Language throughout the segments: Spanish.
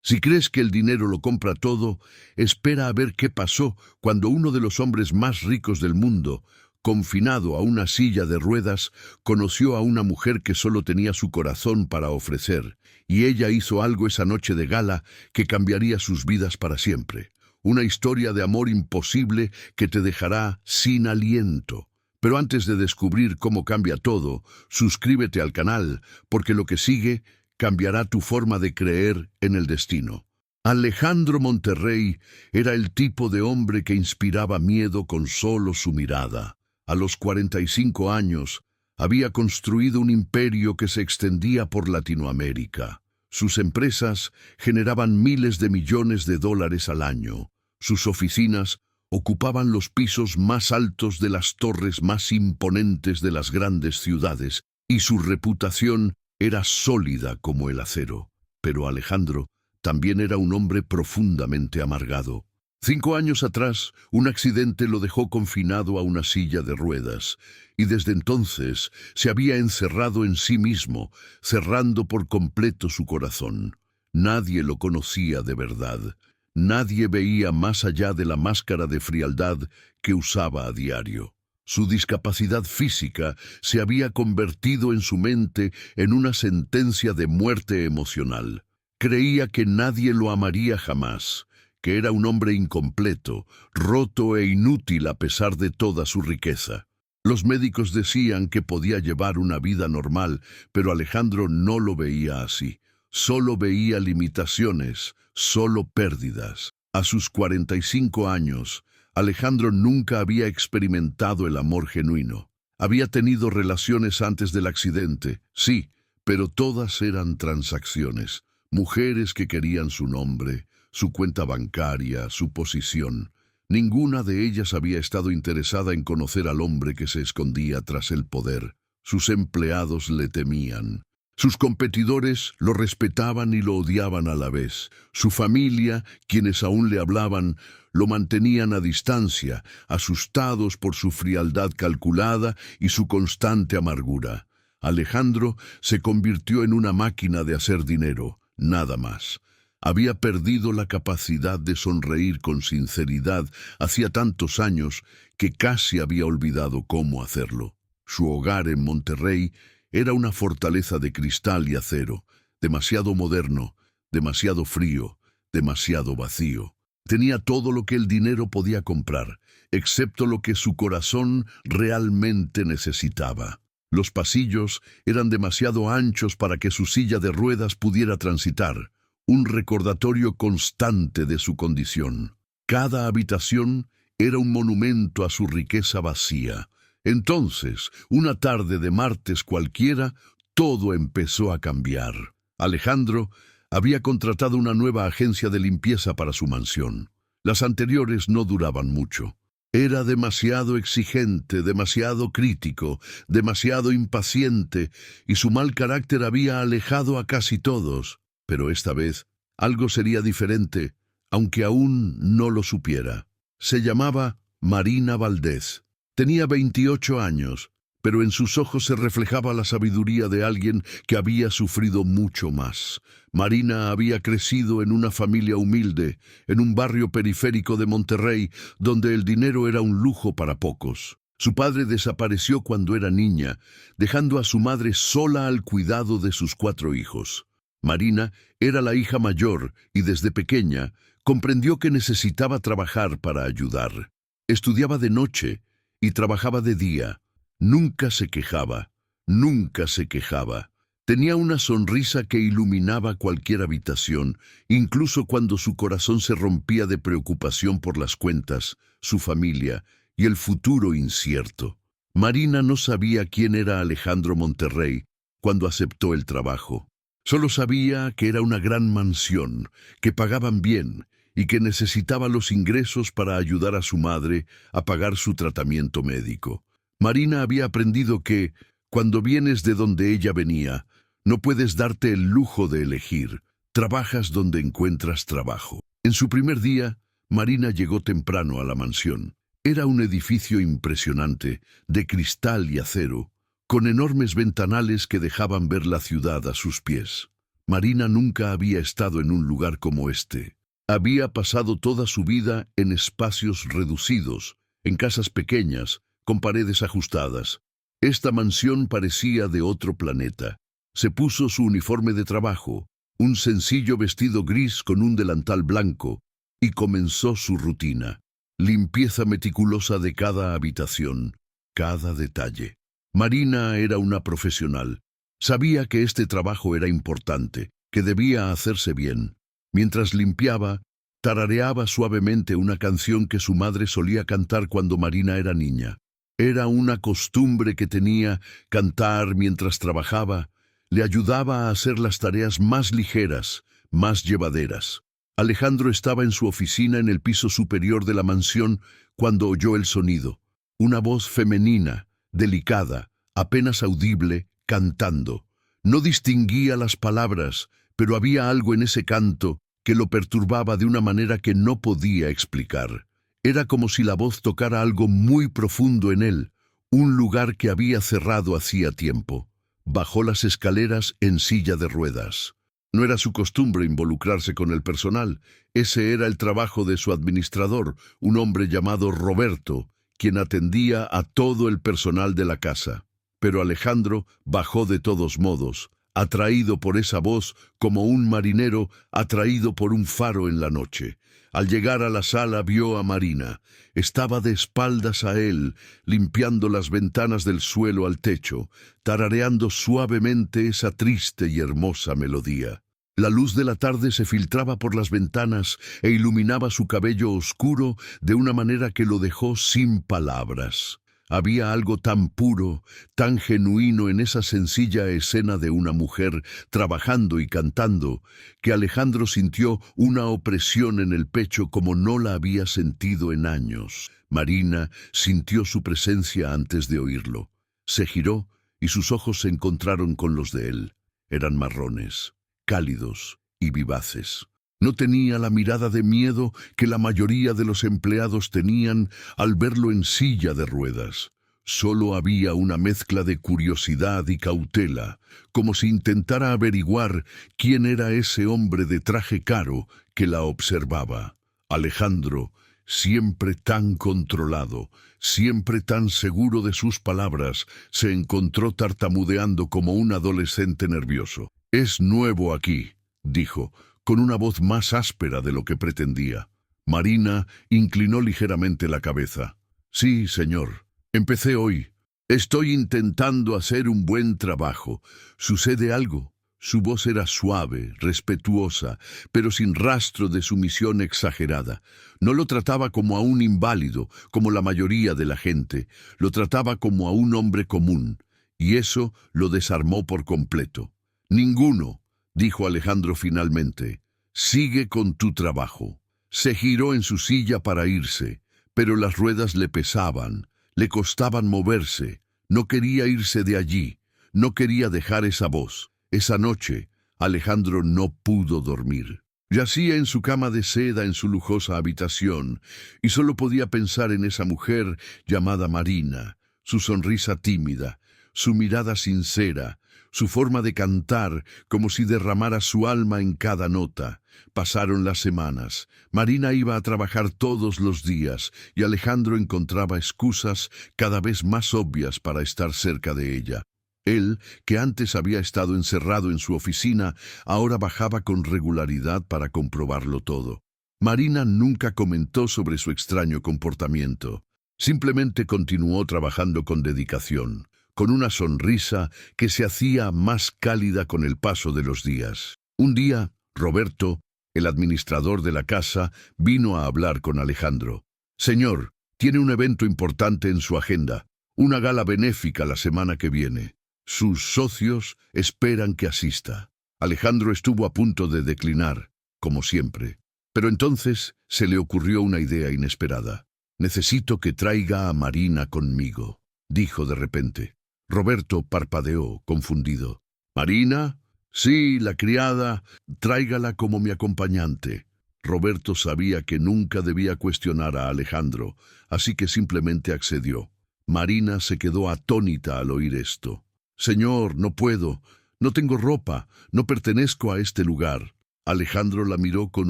Si crees que el dinero lo compra todo, espera a ver qué pasó cuando uno de los hombres más ricos del mundo, confinado a una silla de ruedas, conoció a una mujer que solo tenía su corazón para ofrecer, y ella hizo algo esa noche de gala que cambiaría sus vidas para siempre. Una historia de amor imposible que te dejará sin aliento. Pero antes de descubrir cómo cambia todo, suscríbete al canal, porque lo que sigue cambiará tu forma de creer en el destino. Alejandro Monterrey era el tipo de hombre que inspiraba miedo con solo su mirada. A los 45 años, había construido un imperio que se extendía por Latinoamérica. Sus empresas generaban miles de millones de dólares al año. Sus oficinas ocupaban los pisos más altos de las torres más imponentes de las grandes ciudades, y su reputación era sólida como el acero. Pero Alejandro también era un hombre profundamente amargado. 5 años atrás, un accidente lo dejó confinado a una silla de ruedas, y desde entonces se había encerrado en sí mismo, cerrando por completo su corazón. Nadie lo conocía de verdad. Nadie veía más allá de la máscara de frialdad que usaba a diario. Su discapacidad física se había convertido en su mente en una sentencia de muerte emocional. Creía que nadie lo amaría jamás, que era un hombre incompleto, roto e inútil a pesar de toda su riqueza. Los médicos decían que podía llevar una vida normal, pero Alejandro no lo veía así. Solo veía limitaciones, solo pérdidas. A sus 45 años, Alejandro nunca había experimentado el amor genuino. Había tenido relaciones antes del accidente, sí, pero todas eran transacciones. Mujeres que querían su nombre, su cuenta bancaria, su posición. Ninguna de ellas había estado interesada en conocer al hombre que se escondía tras el poder. Sus empleados le temían. Sus competidores lo respetaban y lo odiaban a la vez. Su familia, quienes aún le hablaban, lo mantenían a distancia, asustados por su frialdad calculada y su constante amargura. Alejandro se convirtió en una máquina de hacer dinero, nada más. Había perdido la capacidad de sonreír con sinceridad hacía tantos años que casi había olvidado cómo hacerlo. Su hogar en Monterrey era una fortaleza de cristal y acero, demasiado moderno, demasiado frío, demasiado vacío. Tenía todo lo que el dinero podía comprar, excepto lo que su corazón realmente necesitaba. Los pasillos eran demasiado anchos para que su silla de ruedas pudiera transitar, un recordatorio constante de su condición. Cada habitación era un monumento a su riqueza vacía. Entonces, una tarde de martes cualquiera, todo empezó a cambiar. Alejandro había contratado una nueva agencia de limpieza para su mansión. Las anteriores no duraban mucho. Era demasiado exigente, demasiado crítico, demasiado impaciente, y su mal carácter había alejado a casi todos. Pero esta vez, algo sería diferente, aunque aún no lo supiera. Se llamaba Marina Valdés. Tenía 28 años, pero en sus ojos se reflejaba la sabiduría de alguien que había sufrido mucho más. Marina había crecido en una familia humilde, en un barrio periférico de Monterrey, donde el dinero era un lujo para pocos. Su padre desapareció cuando era niña, dejando a su madre sola al cuidado de sus 4 hijos. Marina era la hija mayor y desde pequeña comprendió que necesitaba trabajar para ayudar. Estudiaba de noche y trabajaba de día. Nunca se quejaba, nunca se quejaba. Tenía una sonrisa que iluminaba cualquier habitación, incluso cuando su corazón se rompía de preocupación por las cuentas, su familia y el futuro incierto. Marina no sabía quién era Alejandro Monterrey cuando aceptó el trabajo. Solo sabía que era una gran mansión, que pagaban bien y que necesitaba los ingresos para ayudar a su madre a pagar su tratamiento médico. Marina había aprendido que, cuando vienes de donde ella venía, no puedes darte el lujo de elegir. Trabajas donde encuentras trabajo. En su primer día, Marina llegó temprano a la mansión. Era un edificio impresionante, de cristal y acero, con enormes ventanales que dejaban ver la ciudad a sus pies. Marina nunca había estado en un lugar como este. Había pasado toda su vida en espacios reducidos, en casas pequeñas, con paredes ajustadas. Esta mansión parecía de otro planeta. Se puso su uniforme de trabajo, un sencillo vestido gris con un delantal blanco, y comenzó su rutina. Limpieza meticulosa de cada habitación, cada detalle. Marina era una profesional. Sabía que este trabajo era importante, que debía hacerse bien. Mientras limpiaba, tarareaba suavemente una canción que su madre solía cantar cuando Marina era niña. Era una costumbre que tenía cantar mientras trabajaba. Le ayudaba a hacer las tareas más ligeras, más llevaderas. Alejandro estaba en su oficina en el piso superior de la mansión cuando oyó el sonido. Una voz femenina, delicada, apenas audible, cantando. No distinguía las palabras, pero había algo en ese canto que lo perturbaba de una manera que no podía explicar. Era como si la voz tocara algo muy profundo en él, un lugar que había cerrado hacía tiempo. Bajó las escaleras en silla de ruedas. No era su costumbre involucrarse con el personal. Ese era el trabajo de su administrador, un hombre llamado Roberto, quien atendía a todo el personal de la casa. Pero Alejandro bajó de todos modos, atraído por esa voz como un marinero atraído por un faro en la noche. Al llegar a la sala vio a Marina. Estaba de espaldas a él, limpiando las ventanas del suelo al techo, tarareando suavemente esa triste y hermosa melodía. La luz de la tarde se filtraba por las ventanas e iluminaba su cabello oscuro de una manera que lo dejó sin palabras. Había algo tan puro, tan genuino en esa sencilla escena de una mujer trabajando y cantando, que Alejandro sintió una opresión en el pecho como no la había sentido en años. Marina sintió su presencia antes de oírlo. Se giró y sus ojos se encontraron con los de él. Eran marrones, cálidos y vivaces. No tenía la mirada de miedo que la mayoría de los empleados tenían al verlo en silla de ruedas. Solo había una mezcla de curiosidad y cautela, como si intentara averiguar quién era ese hombre de traje caro que la observaba. Alejandro, siempre tan controlado, siempre tan seguro de sus palabras, se encontró tartamudeando como un adolescente nervioso. «Es nuevo aquí», dijo, con una voz más áspera de lo que pretendía. Marina inclinó ligeramente la cabeza. «Sí, señor. Empecé hoy. Estoy intentando hacer un buen trabajo. ¿Sucede algo?» Su voz era suave, respetuosa, pero sin rastro de sumisión exagerada. No lo trataba como a un inválido, como la mayoría de la gente. Lo trataba como a un hombre común, y eso lo desarmó por completo. «Ninguno», dijo Alejandro finalmente. «Sigue con tu trabajo». Se giró en su silla para irse, pero las ruedas le pesaban, le costaban moverse. No quería irse de allí, no quería dejar esa voz. Esa noche, Alejandro no pudo dormir. Yacía en su cama de seda en su lujosa habitación, y solo podía pensar en esa mujer llamada Marina, su sonrisa tímida, su mirada sincera, su forma de cantar como si derramara su alma en cada nota. Pasaron las semanas. Marina iba a trabajar todos los días y Alejandro encontraba excusas cada vez más obvias para estar cerca de ella. Él, que antes había estado encerrado en su oficina, ahora bajaba con regularidad para comprobarlo todo. Marina nunca comentó sobre su extraño comportamiento. Simplemente continuó trabajando con dedicación, con una sonrisa que se hacía más cálida con el paso de los días. Un día, Roberto, el administrador de la casa, vino a hablar con Alejandro. «Señor, tiene un evento importante en su agenda, una gala benéfica la semana que viene. Sus socios esperan que asista». Alejandro estuvo a punto de declinar, como siempre. Pero entonces se le ocurrió una idea inesperada. «Necesito que traiga a Marina conmigo», dijo de repente. Roberto parpadeó, confundido. «¿Marina? Sí, la criada. Tráigala como mi acompañante». Roberto sabía que nunca debía cuestionar a Alejandro, así que simplemente accedió. Marina se quedó atónita al oír esto. «Señor, no puedo. No tengo ropa, no pertenezco a este lugar. Alejandro la miró con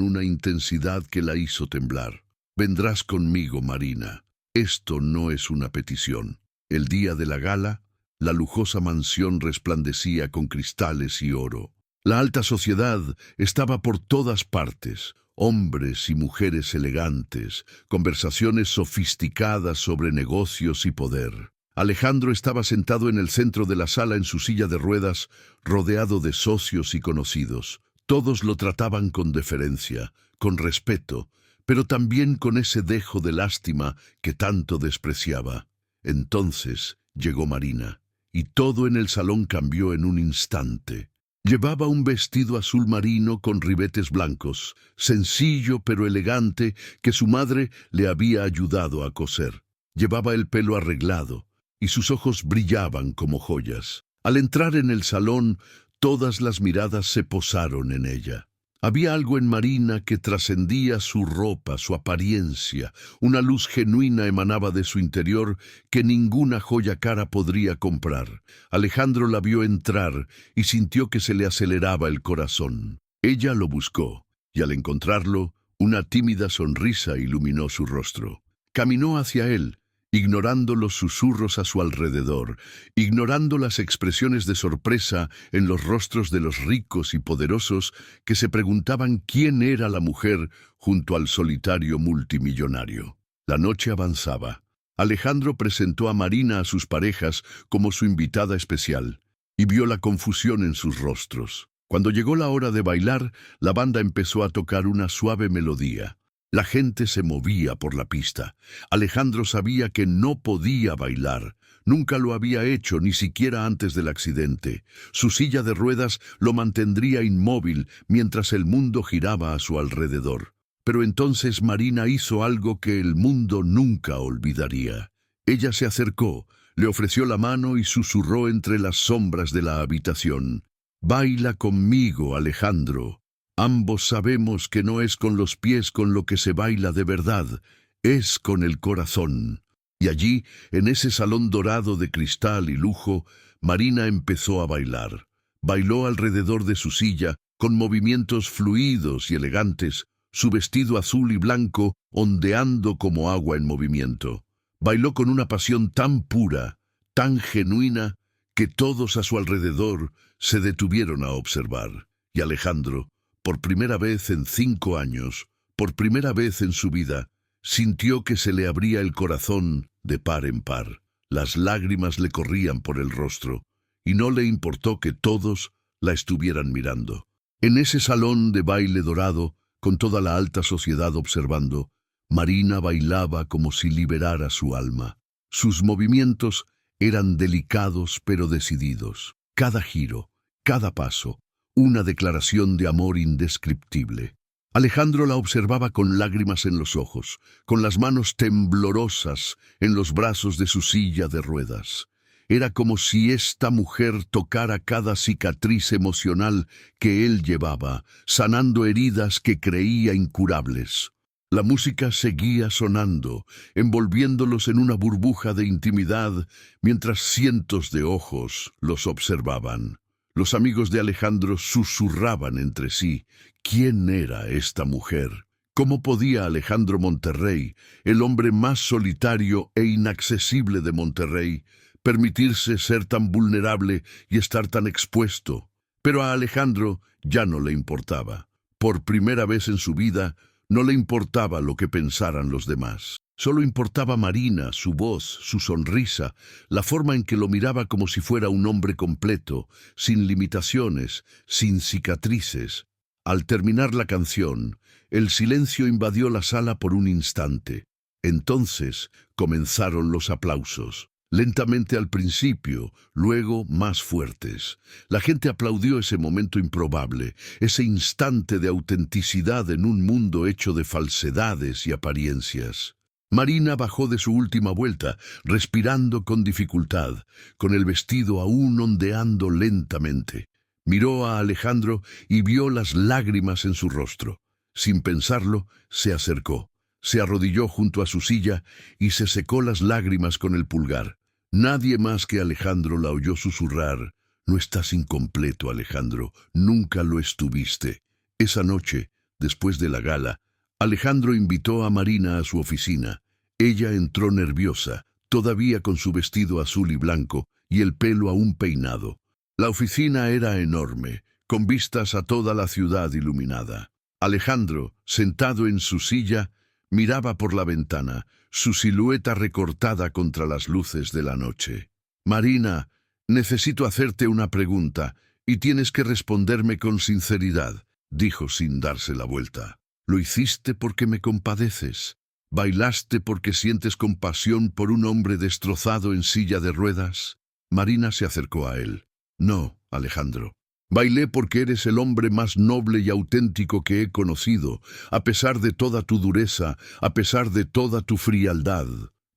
una intensidad que la hizo temblar. Vendrás conmigo, Marina. Esto no es una petición. El día de la gala, la lujosa mansión resplandecía con cristales y oro. La alta sociedad estaba por todas partes, hombres y mujeres elegantes, conversaciones sofisticadas sobre negocios y poder. Alejandro estaba sentado en el centro de la sala en su silla de ruedas, rodeado de socios y conocidos. Todos lo trataban con deferencia, con respeto, pero también con ese dejo de lástima que tanto despreciaba. Entonces llegó Marina, y todo en el salón cambió en un instante. Llevaba un vestido azul marino con ribetes blancos, sencillo pero elegante, que su madre le había ayudado a coser. Llevaba el pelo arreglado, y sus ojos brillaban como joyas. Al entrar en el salón, todas las miradas se posaron en ella. Había algo en Marina que trascendía su ropa, su apariencia. Una luz genuina emanaba de su interior que ninguna joya cara podría comprar. Alejandro la vio entrar y sintió que se le aceleraba el corazón. Ella lo buscó, y al encontrarlo, una tímida sonrisa iluminó su rostro. Caminó hacia él, ignorando los susurros a su alrededor, ignorando las expresiones de sorpresa en los rostros de los ricos y poderosos que se preguntaban quién era la mujer junto al solitario multimillonario. La noche avanzaba. Alejandro presentó a Marina a sus parejas como su invitada especial, y vio la confusión en sus rostros. Cuando llegó la hora de bailar, la banda empezó a tocar una suave melodía. La gente se movía por la pista. Alejandro sabía que no podía bailar. Nunca lo había hecho, ni siquiera antes del accidente. Su silla de ruedas lo mantendría inmóvil mientras el mundo giraba a su alrededor. Pero entonces Marina hizo algo que el mundo nunca olvidaría. Ella se acercó, le ofreció la mano y susurró entre las sombras de la habitación: «Baila conmigo, Alejandro. Ambos sabemos que no es con los pies con lo que se baila de verdad, es con el corazón». Y allí, en ese salón dorado de cristal y lujo, Marina empezó a bailar. Bailó alrededor de su silla, con movimientos fluidos y elegantes, su vestido azul y blanco ondeando como agua en movimiento. Bailó con una pasión tan pura, tan genuina, que todos a su alrededor se detuvieron a observar. Y Alejandro, por primera vez en 5 años, por primera vez en su vida, sintió que se le abría el corazón de par en par. Las lágrimas le corrían por el rostro, y no le importó que todos la estuvieran mirando. En ese salón de baile dorado, con toda la alta sociedad observando, Marina bailaba como si liberara su alma. Sus movimientos eran delicados pero decididos. Cada giro, cada paso, una declaración de amor indescriptible. Alejandro la observaba con lágrimas en los ojos, con las manos temblorosas en los brazos de su silla de ruedas. Era como si esta mujer tocara cada cicatriz emocional que él llevaba, sanando heridas que creía incurables. La música seguía sonando, envolviéndolos en una burbuja de intimidad, mientras cientos de ojos los observaban. Los amigos de Alejandro susurraban entre sí: ¿quién era esta mujer? ¿Cómo podía Alejandro Monterrey, el hombre más solitario e inaccesible de Monterrey, permitirse ser tan vulnerable y estar tan expuesto? Pero a Alejandro ya no le importaba. Por primera vez en su vida, no le importaba lo que pensaran los demás. Solo importaba Marina, su voz, su sonrisa, la forma en que lo miraba como si fuera un hombre completo, sin limitaciones, sin cicatrices. Al terminar la canción, el silencio invadió la sala por un instante. Entonces comenzaron los aplausos. Lentamente al principio, luego más fuertes. La gente aplaudió ese momento improbable, ese instante de autenticidad en un mundo hecho de falsedades y apariencias. Marina bajó de su última vuelta, respirando con dificultad, con el vestido aún ondeando lentamente. Miró a Alejandro y vio las lágrimas en su rostro. Sin pensarlo, se acercó, se arrodilló junto a su silla y se secó las lágrimas con el pulgar. Nadie más que Alejandro la oyó susurrar: No estás incompleto, Alejandro. Nunca lo estuviste. Esa noche, después de la gala, Alejandro invitó a Marina a su oficina. Ella entró nerviosa, todavía con su vestido azul y blanco y el pelo aún peinado. La oficina era enorme, con vistas a toda la ciudad iluminada. Alejandro, sentado en su silla, miraba por la ventana, su silueta recortada contra las luces de la noche. Marina, necesito hacerte una pregunta, y tienes que responderme con sinceridad, dijo sin darse la vuelta. ¿Lo hiciste porque me compadeces? ¿Bailaste porque sientes compasión por un hombre destrozado en silla de ruedas? Marina se acercó a él. No, Alejandro. Bailé porque eres el hombre más noble y auténtico que he conocido, a pesar de toda tu dureza, a pesar de toda tu frialdad.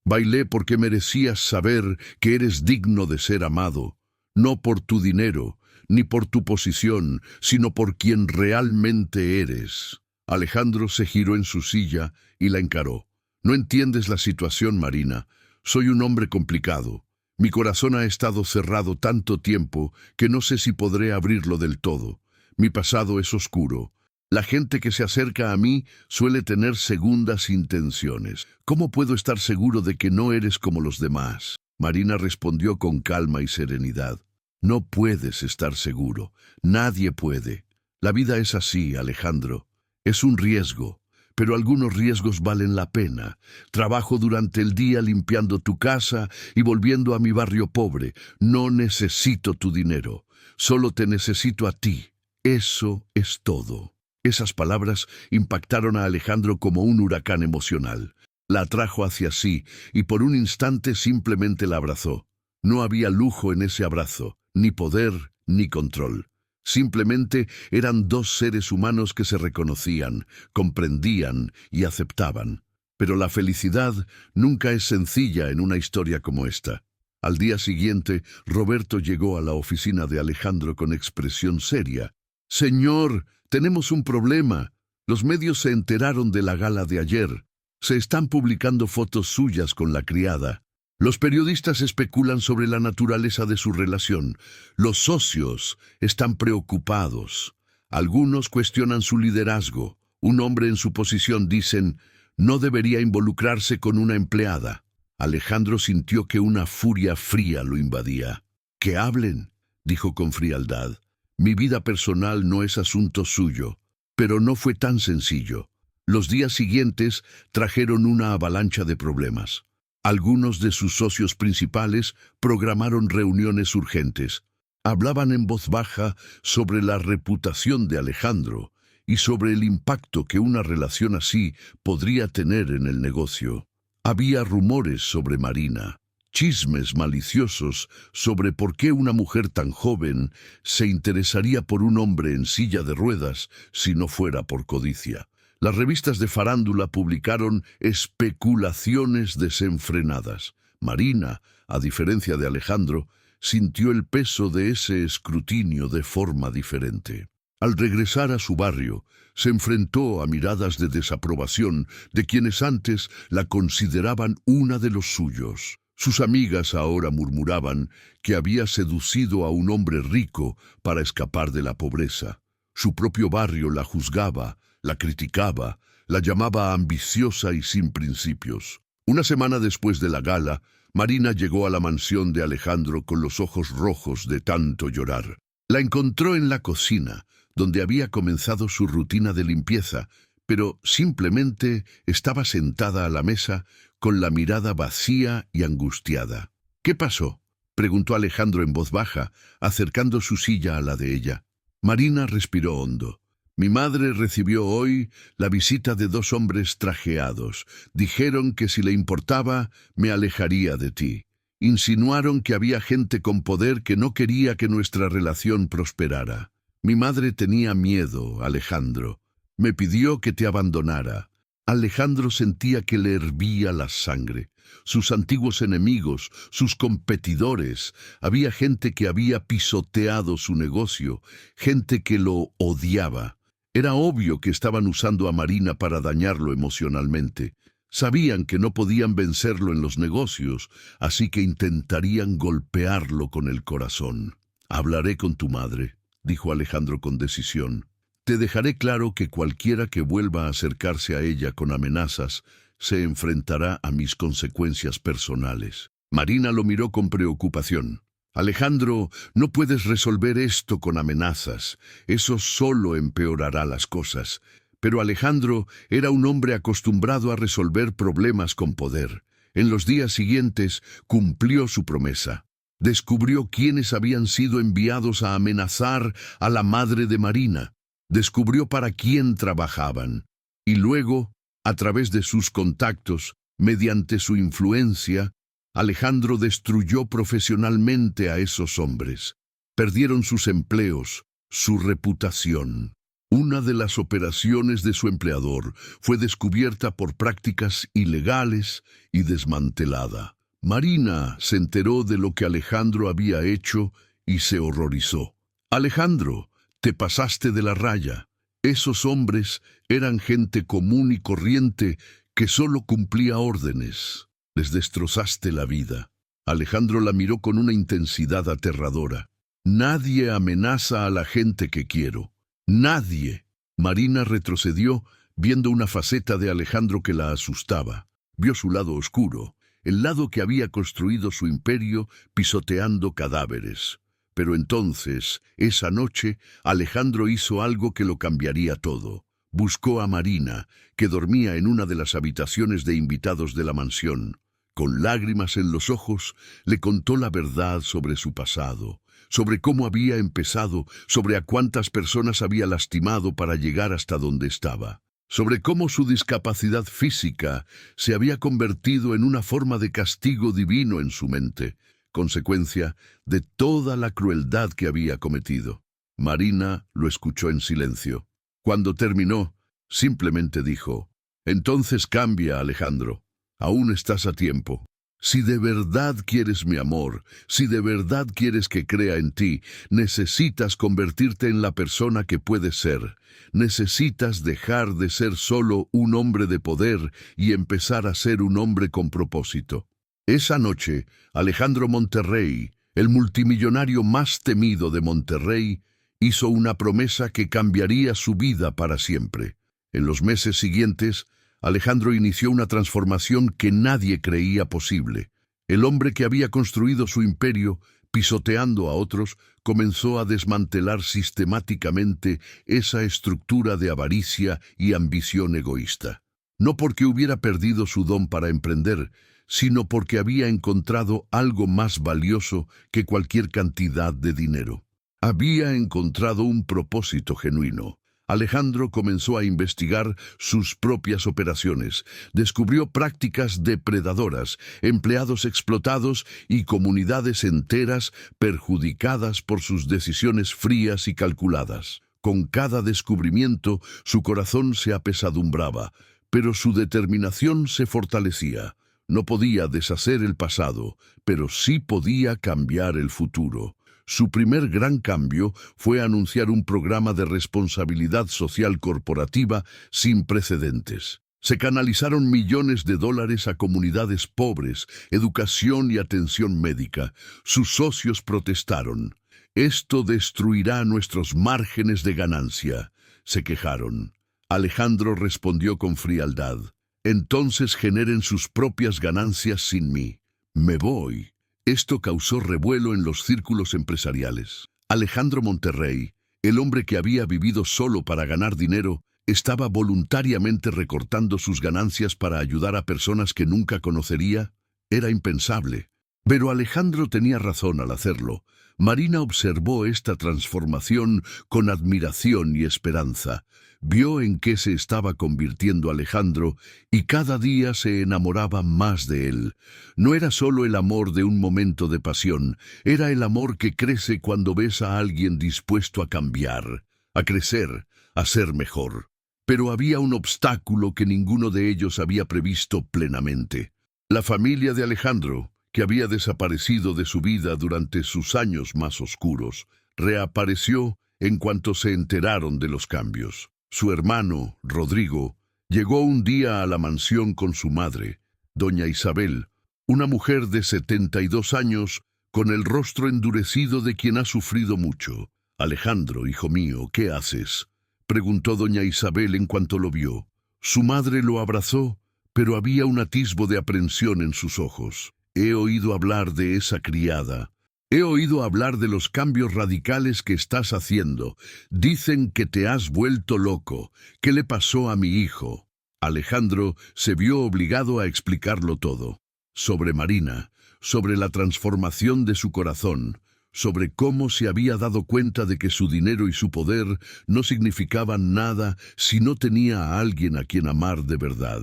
Bailé porque merecías saber que eres digno de ser amado, no por tu dinero, ni por tu posición, sino por quien realmente eres. Alejandro se giró en su silla y la encaró. No entiendes la situación, Marina. Soy un hombre complicado. Mi corazón ha estado cerrado tanto tiempo que no sé si podré abrirlo del todo. Mi pasado es oscuro. La gente que se acerca a mí suele tener segundas intenciones. ¿Cómo puedo estar seguro de que no eres como los demás? Marina respondió con calma y serenidad. No puedes estar seguro. Nadie puede. La vida es así, Alejandro. Es un riesgo. Pero algunos riesgos valen la pena. Trabajo durante el día limpiando tu casa y volviendo a mi barrio pobre. No necesito tu dinero. Solo te necesito a ti. Eso es todo. Esas palabras impactaron a Alejandro como un huracán emocional. La atrajo hacia sí y por un instante simplemente la abrazó. No había lujo en ese abrazo, ni poder, ni control. Simplemente eran dos seres humanos que se reconocían, comprendían y aceptaban. Pero la felicidad nunca es sencilla en una historia como esta. Al día siguiente, Roberto llegó a la oficina de Alejandro con expresión seria. «Señor, tenemos un problema. Los medios se enteraron de la gala de ayer. Se están publicando fotos suyas con la criada. Los periodistas especulan sobre la naturaleza de su relación. Los socios están preocupados. Algunos cuestionan su liderazgo. Un hombre en su posición dicen, no debería involucrarse con una empleada». Alejandro sintió que una furia fría lo invadía. «Que hablen», dijo con frialdad. «Mi vida personal no es asunto suyo». Pero no fue tan sencillo. Los días siguientes trajeron una avalancha de problemas. Algunos de sus socios principales programaron reuniones urgentes. Hablaban en voz baja sobre la reputación de Alejandro y sobre el impacto que una relación así podría tener en el negocio. Había rumores sobre Marina, chismes maliciosos sobre por qué una mujer tan joven se interesaría por un hombre en silla de ruedas si no fuera por codicia. Las revistas de farándula publicaron especulaciones desenfrenadas. Marina, a diferencia de Alejandro, sintió el peso de ese escrutinio de forma diferente. Al regresar a su barrio, se enfrentó a miradas de desaprobación de quienes antes la consideraban una de los suyos. Sus amigas ahora murmuraban que había seducido a un hombre rico para escapar de la pobreza. Su propio barrio la juzgaba, la criticaba, la llamaba ambiciosa y sin principios. Una semana después de la gala, Marina llegó a la mansión de Alejandro con los ojos rojos de tanto llorar. La encontró en la cocina, donde había comenzado su rutina de limpieza, pero simplemente estaba sentada a la mesa con la mirada vacía y angustiada. «¿Qué pasó?», preguntó Alejandro en voz baja, acercando su silla a la de ella. Marina respiró hondo. «Mi madre recibió hoy la visita de dos hombres trajeados. Dijeron que si le importaba, me alejaría de ti. Insinuaron que había gente con poder que no quería que nuestra relación prosperara. Mi madre tenía miedo, Alejandro. Me pidió que te abandonara». Alejandro sentía que le hervía la sangre. Sus antiguos enemigos, sus competidores, había gente que había pisoteado su negocio, gente que lo odiaba. Era obvio que estaban usando a Marina para dañarlo emocionalmente. Sabían que no podían vencerlo en los negocios, así que intentarían golpearlo con el corazón. Hablaré con tu madre, dijo Alejandro con decisión. Te dejaré claro que cualquiera que vuelva a acercarse a ella con amenazas se enfrentará a mis consecuencias personales. Marina lo miró con preocupación. Alejandro, no puedes resolver esto con amenazas. Eso solo empeorará las cosas. Pero Alejandro era un hombre acostumbrado a resolver problemas con poder. En los días siguientes cumplió su promesa. Descubrió quiénes habían sido enviados a amenazar a la madre de Marina. Descubrió para quién trabajaban. Y luego, a través de sus contactos, mediante su influencia, Alejandro destruyó profesionalmente a esos hombres. Perdieron sus empleos, su reputación. Una de las operaciones de su empleador fue descubierta por prácticas ilegales y desmantelada. Marina se enteró de lo que Alejandro había hecho y se horrorizó. Alejandro, te pasaste de la raya. Esos hombres eran gente común y corriente que solo cumplía órdenes. Les destrozaste la vida. Alejandro la miró con una intensidad aterradora. Nadie amenaza a la gente que quiero. Nadie. Marina retrocedió, viendo una faceta de Alejandro que la asustaba. Vio su lado oscuro, el lado que había construido su imperio pisoteando cadáveres. Pero entonces, esa noche, Alejandro hizo algo que lo cambiaría todo. Buscó a Marina, que dormía en una de las habitaciones de invitados de la mansión. Con lágrimas en los ojos, le contó la verdad sobre su pasado, sobre cómo había empezado, sobre a cuántas personas había lastimado para llegar hasta donde estaba, sobre cómo su discapacidad física se había convertido en una forma de castigo divino en su mente, consecuencia de toda la crueldad que había cometido. Marina lo escuchó en silencio. Cuando terminó, simplemente dijo: «Entonces cambia, Alejandro. Aún estás a tiempo. Si de verdad quieres mi amor, si de verdad quieres que crea en ti, necesitas convertirte en la persona que puedes ser. Necesitas dejar de ser solo un hombre de poder y empezar a ser un hombre con propósito». Esa noche, Alejandro Monterrey, el multimillonario más temido de Monterrey, hizo una promesa que cambiaría su vida para siempre. En los meses siguientes, Alejandro inició una transformación que nadie creía posible. El hombre que había construido su imperio, pisoteando a otros, comenzó a desmantelar sistemáticamente esa estructura de avaricia y ambición egoísta. No porque hubiera perdido su don para emprender, sino porque había encontrado algo más valioso que cualquier cantidad de dinero. Había encontrado un propósito genuino. Alejandro comenzó a investigar sus propias operaciones, descubrió prácticas depredadoras, empleados explotados y comunidades enteras perjudicadas por sus decisiones frías y calculadas. Con cada descubrimiento, su corazón se apesadumbraba, pero su determinación se fortalecía. No podía deshacer el pasado, pero sí podía cambiar el futuro. Su primer gran cambio fue anunciar un programa de responsabilidad social corporativa sin precedentes. Se canalizaron millones de dólares a comunidades pobres, educación y atención médica. Sus socios protestaron. «Esto destruirá nuestros márgenes de ganancia», se quejaron. Alejandro respondió con frialdad: «Entonces generen sus propias ganancias sin mí. Me voy». Esto causó revuelo en los círculos empresariales. Alejandro Monterrey, el hombre que había vivido solo para ganar dinero, estaba voluntariamente recortando sus ganancias para ayudar a personas que nunca conocería. Era impensable. Pero Alejandro tenía razón al hacerlo. Marina observó esta transformación con admiración y esperanza. Vio en qué se estaba convirtiendo Alejandro y cada día se enamoraba más de él. No era solo el amor de un momento de pasión, era el amor que crece cuando ves a alguien dispuesto a cambiar, a crecer, a ser mejor. Pero había un obstáculo que ninguno de ellos había previsto plenamente. La familia de Alejandro, que había desaparecido de su vida durante sus años más oscuros, reapareció en cuanto se enteraron de los cambios. Su hermano, Rodrigo, llegó un día a la mansión con su madre, doña Isabel, una mujer de 72 años con el rostro endurecido de quien ha sufrido mucho. «Alejandro, hijo mío, ¿qué haces?», preguntó doña Isabel en cuanto lo vio. Su madre lo abrazó, pero había un atisbo de aprensión en sus ojos. «He oído hablar de esa criada. He oído hablar de los cambios radicales que estás haciendo. Dicen que te has vuelto loco. ¿Qué le pasó a mi hijo?». Alejandro se vio obligado a explicarlo todo. Sobre Marina, sobre la transformación de su corazón, sobre cómo se había dado cuenta de que su dinero y su poder no significaban nada si no tenía a alguien a quien amar de verdad.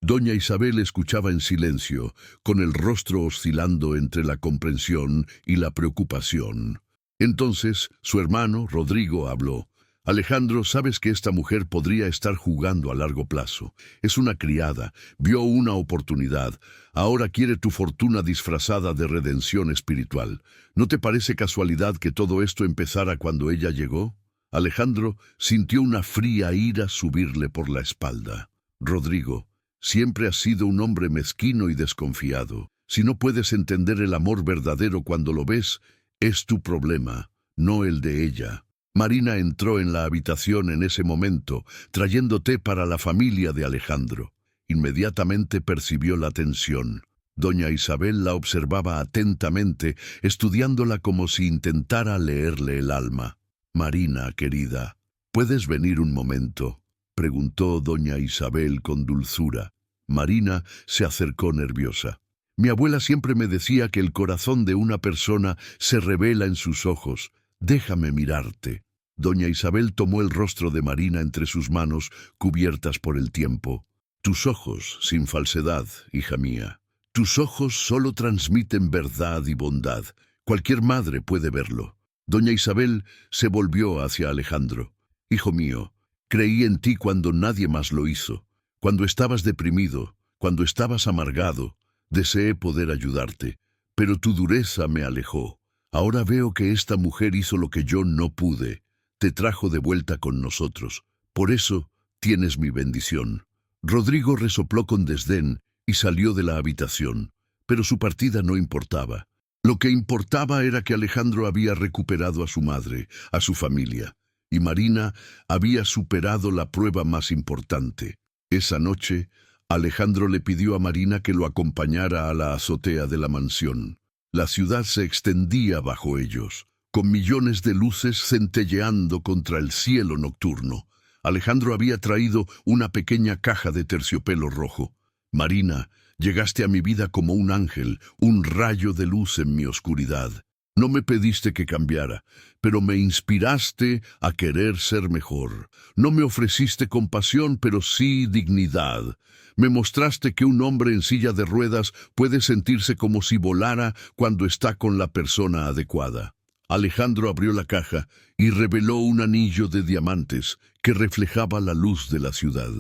Doña Isabel escuchaba en silencio, con el rostro oscilando entre la comprensión y la preocupación. Entonces, su hermano, Rodrigo, habló. «Alejandro, sabes que esta mujer podría estar jugando a largo plazo. Es una criada, vio una oportunidad. Ahora quiere tu fortuna disfrazada de redención espiritual. ¿No te parece casualidad que todo esto empezara cuando ella llegó?». Alejandro sintió una fría ira subirle por la espalda. «Rodrigo, siempre has sido un hombre mezquino y desconfiado. Si no puedes entender el amor verdadero cuando lo ves, es tu problema, no el de ella». Marina entró en la habitación en ese momento, trayendo té para la familia de Alejandro. Inmediatamente percibió la tensión. Doña Isabel la observaba atentamente, estudiándola como si intentara leerle el alma. «Marina, querida, ¿puedes venir un momento?», preguntó doña Isabel con dulzura. Marina se acercó nerviosa. «Mi abuela siempre me decía que el corazón de una persona se revela en sus ojos. Déjame mirarte». Doña Isabel tomó el rostro de Marina entre sus manos, cubiertas por el tiempo. «Tus ojos, sin falsedad, hija mía. Tus ojos solo transmiten verdad y bondad. Cualquier madre puede verlo». Doña Isabel se volvió hacia Alejandro. «Hijo mío, creí en ti cuando nadie más lo hizo. Cuando estabas deprimido, cuando estabas amargado, deseé poder ayudarte, pero tu dureza me alejó. Ahora veo que esta mujer hizo lo que yo no pude. Te trajo de vuelta con nosotros. Por eso tienes mi bendición». Rodrigo resopló con desdén y salió de la habitación, pero su partida no importaba. Lo que importaba era que Alejandro había recuperado a su madre, a su familia, y Marina había superado la prueba más importante. Esa noche, Alejandro le pidió a Marina que lo acompañara a la azotea de la mansión. La ciudad se extendía bajo ellos, con millones de luces centelleando contra el cielo nocturno. Alejandro había traído una pequeña caja de terciopelo rojo. «Marina, llegaste a mi vida como un ángel, un rayo de luz en mi oscuridad. No me pediste que cambiara, pero me inspiraste a querer ser mejor. No me ofreciste compasión, pero sí dignidad. Me mostraste que un hombre en silla de ruedas puede sentirse como si volara cuando está con la persona adecuada». Alejandro abrió la caja y reveló un anillo de diamantes que reflejaba la luz de la ciudad.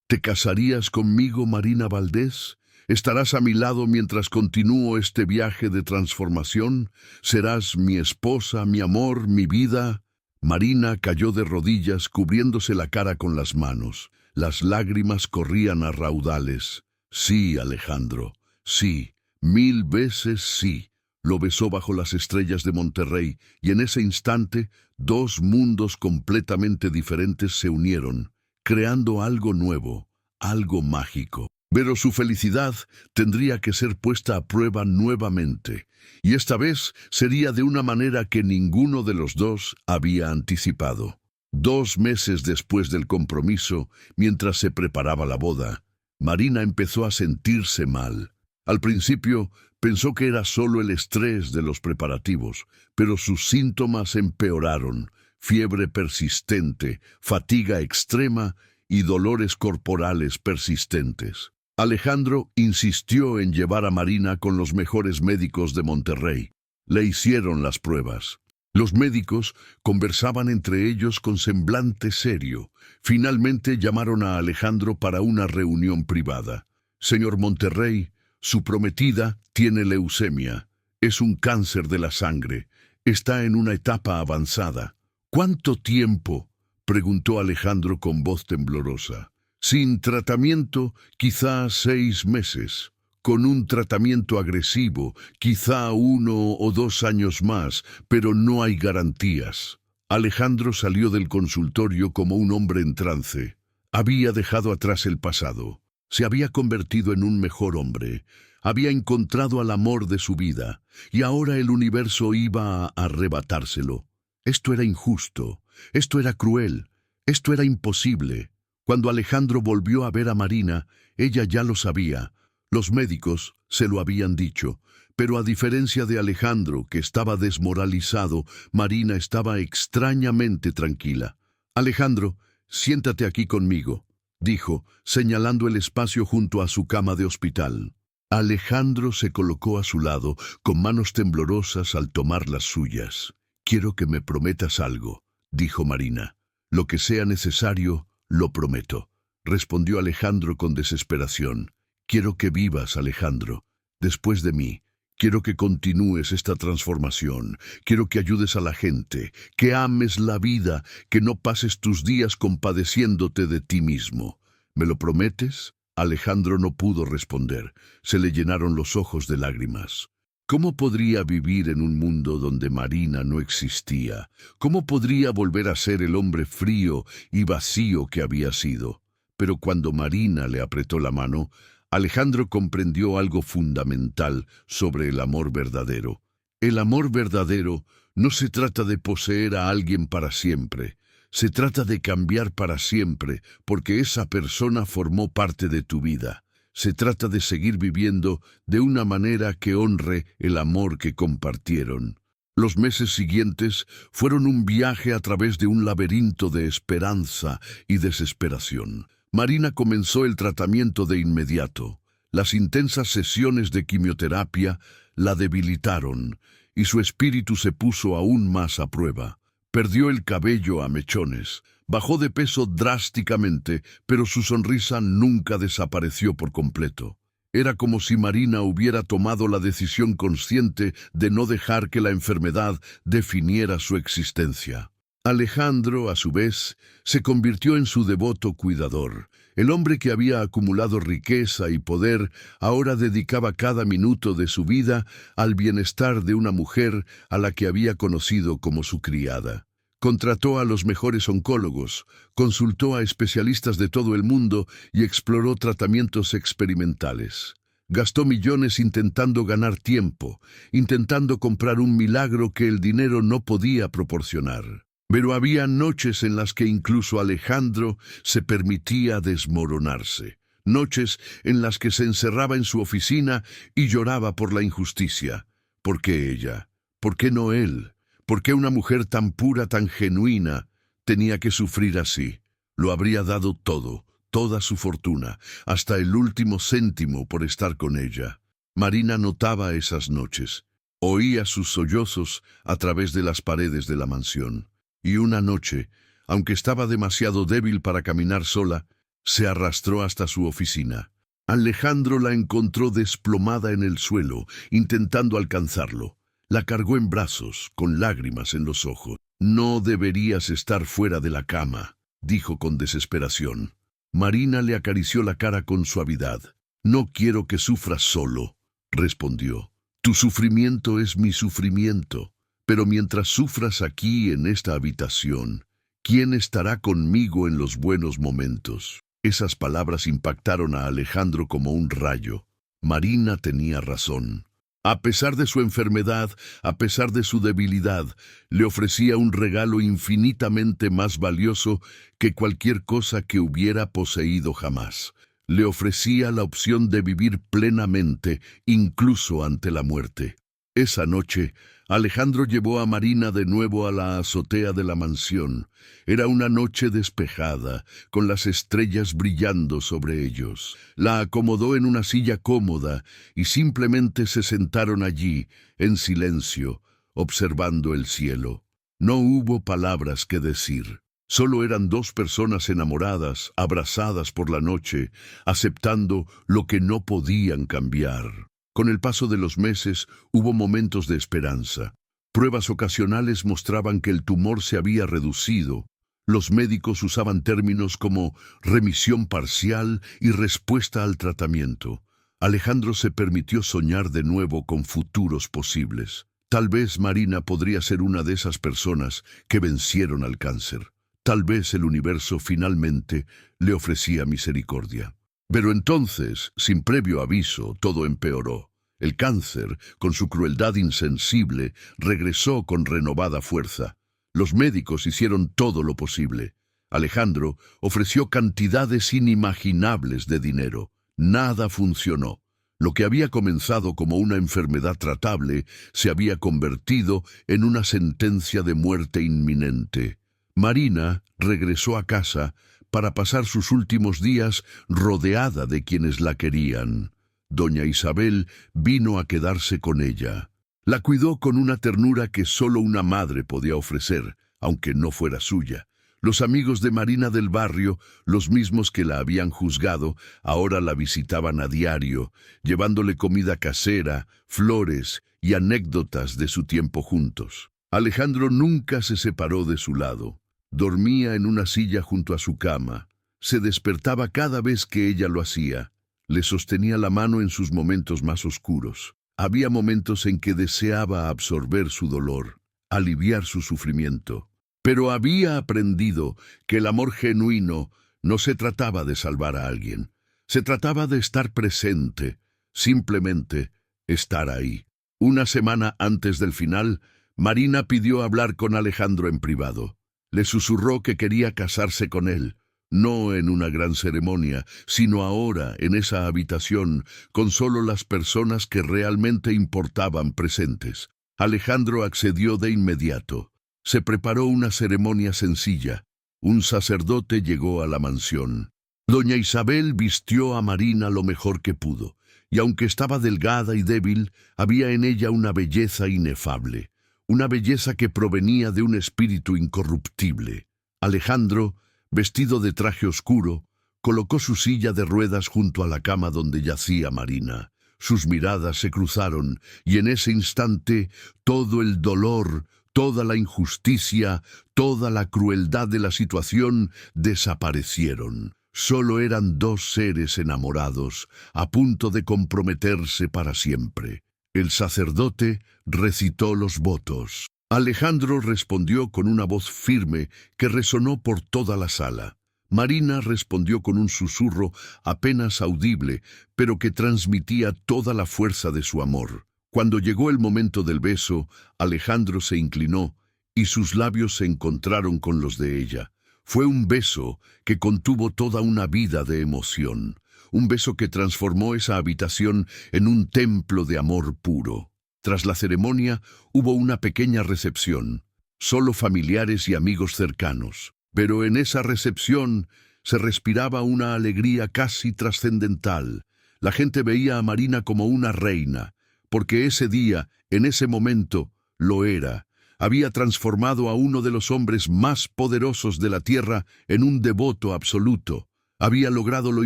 «¿Te casarías conmigo, Marina Valdés? ¿Estarás a mi lado mientras continúo este viaje de transformación? ¿Serás mi esposa, mi amor, mi vida?». Marina cayó de rodillas, cubriéndose la cara con las manos. Las lágrimas corrían a raudales. «Sí, Alejandro, sí, 1000 veces sí». Lo besó bajo las estrellas de Monterrey, y en ese instante, dos mundos completamente diferentes se unieron, creando algo nuevo, algo mágico. Pero su felicidad tendría que ser puesta a prueba nuevamente, y esta vez sería de una manera que ninguno de los dos había anticipado. 2 meses después del compromiso, mientras se preparaba la boda, Marina empezó a sentirse mal. Al principio, pensó que era solo el estrés de los preparativos, pero sus síntomas empeoraron: fiebre persistente, fatiga extrema y dolores corporales persistentes. Alejandro insistió en llevar a Marina con los mejores médicos de Monterrey. Le hicieron las pruebas. Los médicos conversaban entre ellos con semblante serio. Finalmente llamaron a Alejandro para una reunión privada. «Señor Monterrey, su prometida tiene leucemia. Es un cáncer de la sangre. Está en una etapa avanzada». «¿Cuánto tiempo?», preguntó Alejandro con voz temblorosa. «Sin tratamiento, quizá 6 meses». con un tratamiento agresivo, quizá 1 o 2 años más, pero no hay garantías. Alejandro salió del consultorio como un hombre en trance. Había dejado atrás el pasado. Se había convertido en un mejor hombre. Había encontrado al amor de su vida, y ahora el universo iba a arrebatárselo. Esto era injusto, esto era cruel, esto era imposible. Cuando Alejandro volvió a ver a Marina, ella ya lo sabía. Los médicos se lo habían dicho, pero a diferencia de Alejandro, que estaba desmoralizado, Marina estaba extrañamente tranquila. «Alejandro, siéntate aquí conmigo», dijo, señalando el espacio junto a su cama de hospital. Alejandro se colocó a su lado, con manos temblorosas al tomar las suyas. «Quiero que me prometas algo», dijo Marina. «Lo que sea necesario, lo prometo», respondió Alejandro con desesperación. «Quiero que vivas, Alejandro, después de mí. Quiero que continúes esta transformación. Quiero que ayudes a la gente, que ames la vida, que no pases tus días compadeciéndote de ti mismo. ¿Me lo prometes?». Alejandro no pudo responder. Se le llenaron los ojos de lágrimas. ¿Cómo podría vivir en un mundo donde Marina no existía? ¿Cómo podría volver a ser el hombre frío y vacío que había sido? Pero cuando Marina le apretó la mano, Alejandro comprendió algo fundamental sobre el amor verdadero. El amor verdadero no se trata de poseer a alguien para siempre. Se trata de cambiar para siempre, porque esa persona formó parte de tu vida. Se trata de seguir viviendo de una manera que honre el amor que compartieron. Los meses siguientes fueron un viaje a través de un laberinto de esperanza y desesperación. Marina comenzó el tratamiento de inmediato. Las intensas sesiones de quimioterapia la debilitaron y su espíritu se puso aún más a prueba. Perdió el cabello a mechones, bajó de peso drásticamente, pero su sonrisa nunca desapareció por completo. Era como si Marina hubiera tomado la decisión consciente de no dejar que la enfermedad definiera su existencia. Alejandro, a su vez, se convirtió en su devoto cuidador. El hombre que había acumulado riqueza y poder ahora dedicaba cada minuto de su vida al bienestar de una mujer a la que había conocido como su criada. Contrató a los mejores oncólogos, consultó a especialistas de todo el mundo y exploró tratamientos experimentales. Gastó millones intentando ganar tiempo, intentando comprar un milagro que el dinero no podía proporcionar. Pero había noches en las que incluso Alejandro se permitía desmoronarse. Noches en las que se encerraba en su oficina y lloraba por la injusticia. ¿Por qué ella? ¿Por qué no él? ¿Por qué una mujer tan pura, tan genuina, tenía que sufrir así? Lo habría dado todo, toda su fortuna, hasta el último céntimo por estar con ella. Marina notaba esas noches. Oía sus sollozos a través de las paredes de la mansión. Y una noche, aunque estaba demasiado débil para caminar sola, se arrastró hasta su oficina. Alejandro la encontró desplomada en el suelo, intentando alcanzarlo. La cargó en brazos, con lágrimas en los ojos. «No deberías estar fuera de la cama», dijo con desesperación. Marina le acarició la cara con suavidad. «No quiero que sufras solo», respondió. «Tu sufrimiento es mi sufrimiento. Pero mientras sufras aquí en esta habitación, ¿quién estará conmigo en los buenos momentos?». Esas palabras impactaron a Alejandro como un rayo. Marina tenía razón. A pesar de su enfermedad, a pesar de su debilidad, le ofrecía un regalo infinitamente más valioso que cualquier cosa que hubiera poseído jamás. Le ofrecía la opción de vivir plenamente, incluso ante la muerte. Esa noche, Alejandro llevó a Marina de nuevo a la azotea de la mansión. Era una noche despejada, con las estrellas brillando sobre ellos. La acomodó en una silla cómoda y simplemente se sentaron allí, en silencio, observando el cielo. No hubo palabras que decir. Solo eran dos personas enamoradas, abrazadas por la noche, aceptando lo que no podían cambiar. Con el paso de los meses hubo momentos de esperanza. Pruebas ocasionales mostraban que el tumor se había reducido. Los médicos usaban términos como remisión parcial y respuesta al tratamiento. Alejandro se permitió soñar de nuevo con futuros posibles. Tal vez Marina podría ser una de esas personas que vencieron al cáncer. Tal vez el universo finalmente le ofrecía misericordia. Pero entonces, sin previo aviso, todo empeoró. El cáncer, con su crueldad insensible, regresó con renovada fuerza. Los médicos hicieron todo lo posible. Alejandro ofreció cantidades inimaginables de dinero. Nada funcionó. Lo que había comenzado como una enfermedad tratable se había convertido en una sentencia de muerte inminente. Marina regresó a casa para pasar sus últimos días rodeada de quienes la querían. Doña Isabel vino a quedarse con ella. La cuidó con una ternura que solo una madre podía ofrecer, aunque no fuera suya. Los amigos de Marina del barrio, los mismos que la habían juzgado, ahora la visitaban a diario, llevándole comida casera, flores y anécdotas de su tiempo juntos. Alejandro nunca se separó de su lado. Dormía en una silla junto a su cama. Se despertaba cada vez que ella lo hacía. Le sostenía la mano en sus momentos más oscuros. Había momentos en que deseaba absorber su dolor, aliviar su sufrimiento. Pero había aprendido que el amor genuino no se trataba de salvar a alguien. Se trataba de estar presente, simplemente estar ahí. Una semana antes del final, Marina pidió hablar con Alejandro en privado. Le susurró que quería casarse con él, no en una gran ceremonia, sino ahora, en esa habitación, con solo las personas que realmente importaban presentes. Alejandro accedió de inmediato. Se preparó una ceremonia sencilla. Un sacerdote llegó a la mansión. Doña Isabel vistió a Marina lo mejor que pudo, y aunque estaba delgada y débil, había en ella una belleza inefable, una belleza que provenía de un espíritu incorruptible. Alejandro, vestido de traje oscuro, colocó su silla de ruedas junto a la cama donde yacía Marina. Sus miradas se cruzaron, y en ese instante todo el dolor, toda la injusticia, toda la crueldad de la situación desaparecieron. Solo eran dos seres enamorados, a punto de comprometerse para siempre. El sacerdote recitó los votos. Alejandro respondió con una voz firme que resonó por toda la sala. Marina respondió con un susurro apenas audible, pero que transmitía toda la fuerza de su amor. Cuando llegó el momento del beso, Alejandro se inclinó y sus labios se encontraron con los de ella. Fue un beso que contuvo toda una vida de emoción, un beso que transformó esa habitación en un templo de amor puro. Tras la ceremonia hubo una pequeña recepción, solo familiares y amigos cercanos, pero en esa recepción se respiraba una alegría casi trascendental. La gente veía a Marina como una reina, porque ese día, en ese momento, lo era. Había transformado a uno de los hombres más poderosos de la tierra en un devoto absoluto. Había logrado lo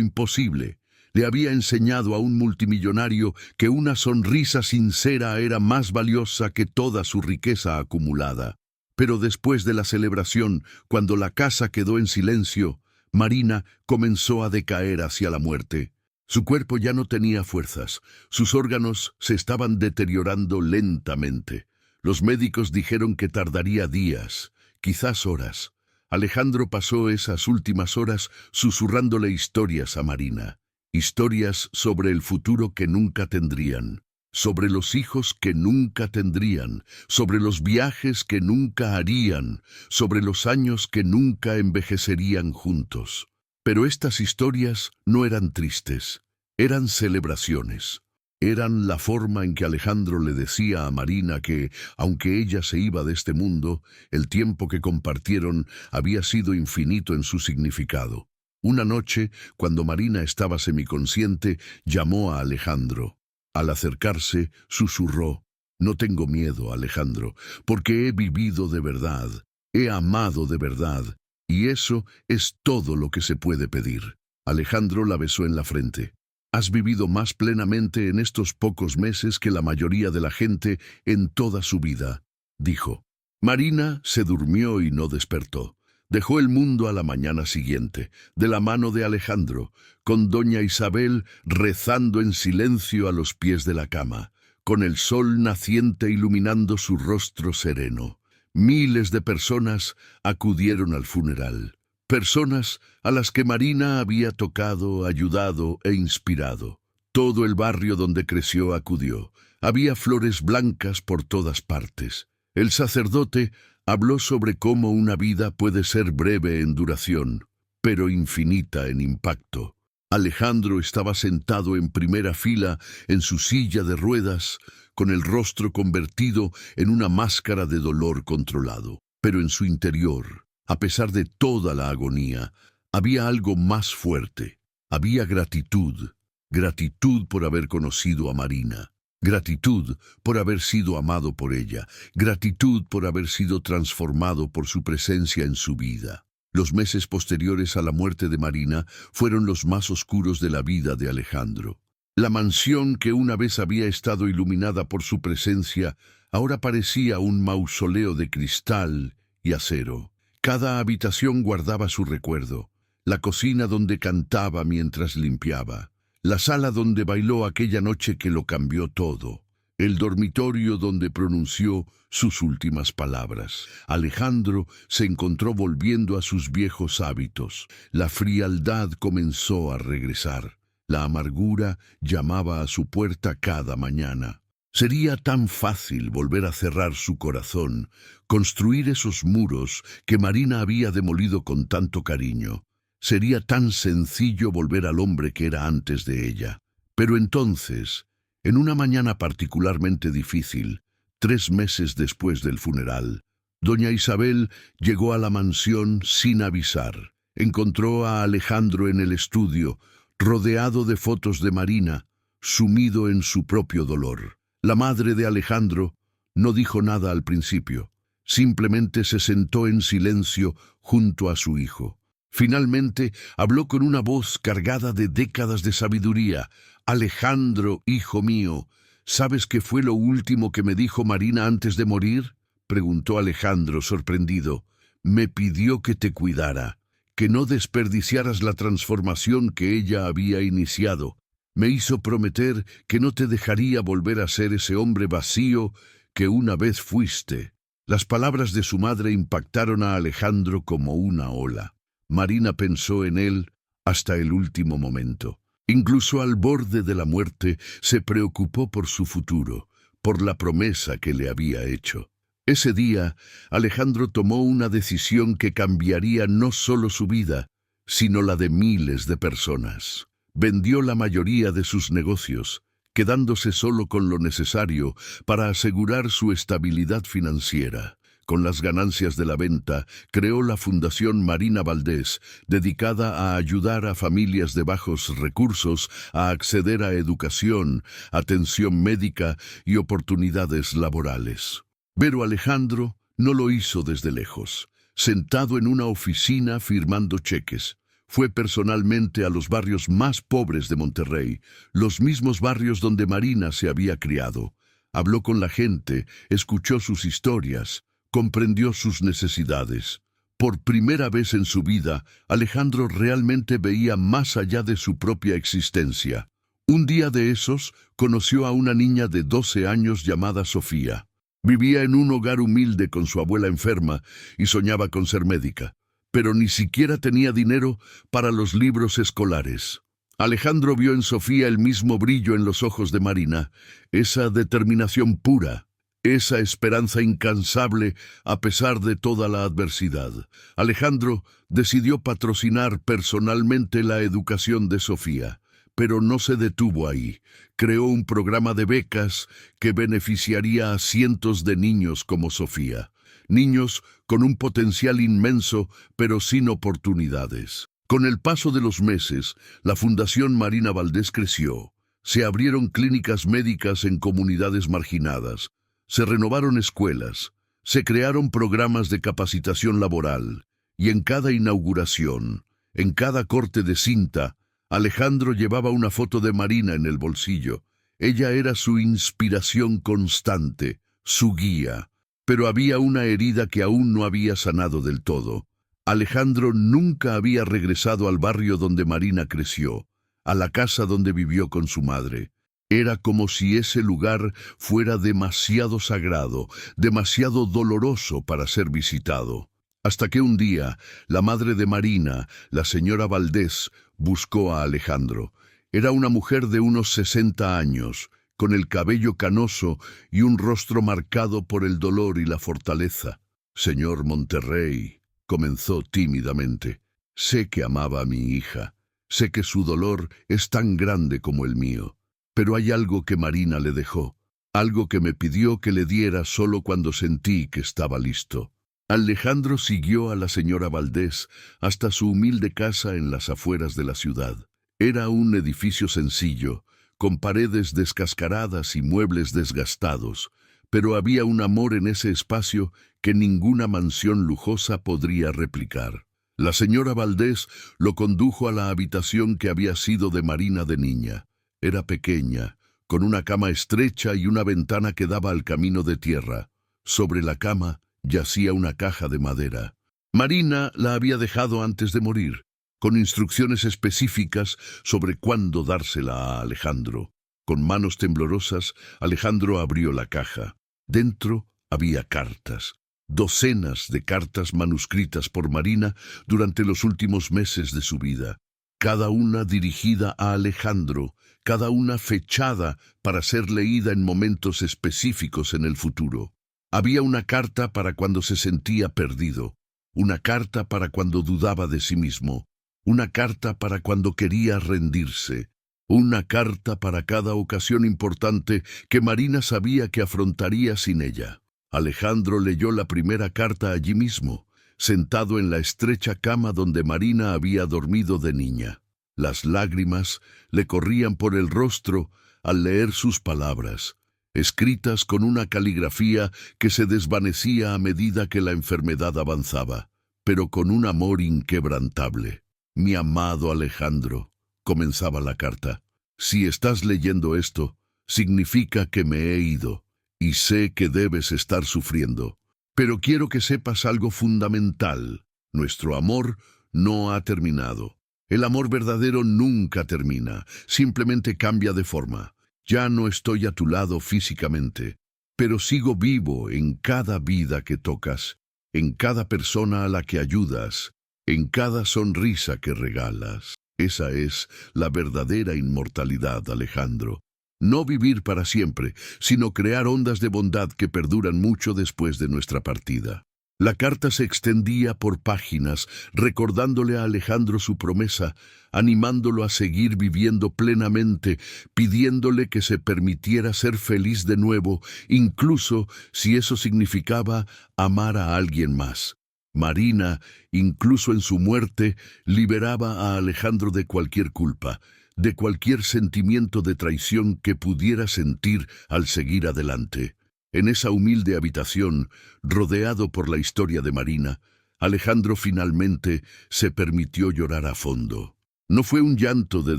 imposible. Le había enseñado a un multimillonario que una sonrisa sincera era más valiosa que toda su riqueza acumulada. Pero después de la celebración, cuando la casa quedó en silencio, Marina comenzó a decaer hacia la muerte. Su cuerpo ya no tenía fuerzas, sus órganos se estaban deteriorando lentamente. Los médicos dijeron que tardaría días, quizás horas. Alejandro pasó esas últimas horas susurrándole historias a Marina. Historias sobre el futuro que nunca tendrían, sobre los hijos que nunca tendrían, sobre los viajes que nunca harían, sobre los años que nunca envejecerían juntos. Pero estas historias no eran tristes, eran celebraciones. Eran la forma en que Alejandro le decía a Marina que, aunque ella se iba de este mundo, el tiempo que compartieron había sido infinito en su significado. Una noche, cuando Marina estaba semiconsciente, llamó a Alejandro. Al acercarse, susurró: «No tengo miedo, Alejandro, porque he vivido de verdad, he amado de verdad, y eso es todo lo que se puede pedir». Alejandro la besó en la frente. «Has vivido más plenamente en estos pocos meses que la mayoría de la gente en toda su vida», dijo. Marina se durmió y no despertó. Dejó el mundo a la mañana siguiente, de la mano de Alejandro, con doña Isabel rezando en silencio a los pies de la cama, con el sol naciente iluminando su rostro sereno. Miles de personas acudieron al funeral, personas a las que Marina había tocado, ayudado e inspirado. Todo el barrio donde creció acudió. Había flores blancas por todas partes. El sacerdote habló sobre cómo una vida puede ser breve en duración, pero infinita en impacto. Alejandro estaba sentado en primera fila en su silla de ruedas, con el rostro convertido en una máscara de dolor controlado. Pero en su interior, a pesar de toda la agonía, había algo más fuerte. Había gratitud. Gratitud por haber conocido a Marina. Gratitud por haber sido amado por ella. Gratitud por haber sido transformado por su presencia en su vida. Los meses posteriores a la muerte de Marina fueron los más oscuros de la vida de Alejandro. La mansión que una vez había estado iluminada por su presencia ahora parecía un mausoleo de cristal y acero. Cada habitación guardaba su recuerdo. La cocina donde cantaba mientras limpiaba. La sala donde bailó aquella noche que lo cambió todo. El dormitorio donde pronunció sus últimas palabras. Alejandro se encontró volviendo a sus viejos hábitos. La frialdad comenzó a regresar. La amargura llamaba a su puerta cada mañana. Sería tan fácil volver a cerrar su corazón, construir esos muros que Marina había demolido con tanto cariño. Sería tan sencillo volver al hombre que era antes de ella. Pero entonces, en una mañana particularmente difícil, 3 meses después del funeral, doña Isabel llegó a la mansión sin avisar. Encontró a Alejandro en el estudio, rodeado de fotos de Marina, sumido en su propio dolor. La madre de Alejandro no dijo nada al principio. Simplemente se sentó en silencio junto a su hijo. Finalmente habló con una voz cargada de décadas de sabiduría. «Alejandro, hijo mío, ¿sabes qué fue lo último que me dijo Marina antes de morir?», preguntó Alejandro, sorprendido. «Me pidió que te cuidara, que no desperdiciaras la transformación que ella había iniciado. Me hizo prometer que no te dejaría volver a ser ese hombre vacío que una vez fuiste». Las palabras de su madre impactaron a Alejandro como una ola. Marina pensó en él hasta el último momento. Incluso al borde de la muerte se preocupó por su futuro, por la promesa que le había hecho. Ese día, Alejandro tomó una decisión que cambiaría no solo su vida, sino la de miles de personas. Vendió la mayoría de sus negocios, quedándose solo con lo necesario para asegurar su estabilidad financiera. Con las ganancias de la venta, creó la Fundación Marina Valdés, dedicada a ayudar a familias de bajos recursos a acceder a educación, atención médica y oportunidades laborales. Pero Alejandro no lo hizo desde lejos, sentado en una oficina firmando cheques. Fue personalmente a los barrios más pobres de Monterrey, los mismos barrios donde Marina se había criado. Habló con la gente, escuchó sus historias, comprendió sus necesidades. Por primera vez en su vida, Alejandro realmente veía más allá de su propia existencia. Un día de esos, conoció a una niña de 12 años llamada Sofía. Vivía en un hogar humilde con su abuela enferma y soñaba con ser médica, pero ni siquiera tenía dinero para los libros escolares. Alejandro vio en Sofía el mismo brillo en los ojos de Marina, esa determinación pura, esa esperanza incansable a pesar de toda la adversidad. Alejandro decidió patrocinar personalmente la educación de Sofía, pero no se detuvo ahí. Creó un programa de becas que beneficiaría a cientos de niños como Sofía, niños con un potencial inmenso pero sin oportunidades. Con el paso de los meses, la Fundación Marina Valdés creció. Se abrieron clínicas médicas en comunidades marginadas. Se renovaron escuelas, se crearon programas de capacitación laboral, y en cada inauguración, en cada corte de cinta, Alejandro llevaba una foto de Marina en el bolsillo. Ella era su inspiración constante, su guía, pero había una herida que aún no había sanado del todo. Alejandro nunca había regresado al barrio donde Marina creció, a la casa donde vivió con su madre. Era como si ese lugar fuera demasiado sagrado, demasiado doloroso para ser visitado. Hasta que un día, la madre de Marina, la señora Valdés, buscó a Alejandro. Era una mujer de unos 60 años, con el cabello canoso y un rostro marcado por el dolor y la fortaleza. «Señor Monterrey», comenzó tímidamente, «sé que amaba a mi hija. Sé que su dolor es tan grande como el mío. Pero hay algo que Marina le dejó, algo que me pidió que le diera solo cuando sentí que estaba listo». Alejandro siguió a la señora Valdés hasta su humilde casa en las afueras de la ciudad. Era un edificio sencillo, con paredes descascaradas y muebles desgastados, pero había un amor en ese espacio que ninguna mansión lujosa podría replicar. La señora Valdés lo condujo a la habitación que había sido de Marina de niña. Era pequeña, con una cama estrecha y una ventana que daba al camino de tierra. Sobre la cama yacía una caja de madera. Marina la había dejado antes de morir, con instrucciones específicas sobre cuándo dársela a Alejandro. Con manos temblorosas, Alejandro abrió la caja. Dentro había cartas. Docenas de cartas manuscritas por Marina durante los últimos meses de su vida. Cada una dirigida a Alejandro, cada una fechada para ser leída en momentos específicos en el futuro. Había una carta para cuando se sentía perdido, una carta para cuando dudaba de sí mismo, una carta para cuando quería rendirse, una carta para cada ocasión importante que Marina sabía que afrontaría sin ella. Alejandro leyó la primera carta allí mismo, sentado en la estrecha cama donde Marina había dormido de niña. Las lágrimas le corrían por el rostro al leer sus palabras, escritas con una caligrafía que se desvanecía a medida que la enfermedad avanzaba, pero con un amor inquebrantable. «Mi amado Alejandro», comenzaba la carta, «si estás leyendo esto, significa que me he ido, y sé que debes estar sufriendo. Pero quiero que sepas algo fundamental. Nuestro amor no ha terminado. El amor verdadero nunca termina, simplemente cambia de forma. Ya no estoy a tu lado físicamente, pero sigo vivo en cada vida que tocas, en cada persona a la que ayudas, en cada sonrisa que regalas. Esa es la verdadera inmortalidad, Alejandro. No vivir para siempre, sino crear ondas de bondad que perduran mucho después de nuestra partida». La carta se extendía por páginas, recordándole a Alejandro su promesa, animándolo a seguir viviendo plenamente, pidiéndole que se permitiera ser feliz de nuevo, incluso si eso significaba amar a alguien más. Marina, incluso en su muerte, liberaba a Alejandro de cualquier culpa, de cualquier sentimiento de traición que pudiera sentir al seguir adelante. En esa humilde habitación, rodeado por la historia de Marina, Alejandro finalmente se permitió llorar a fondo. No fue un llanto de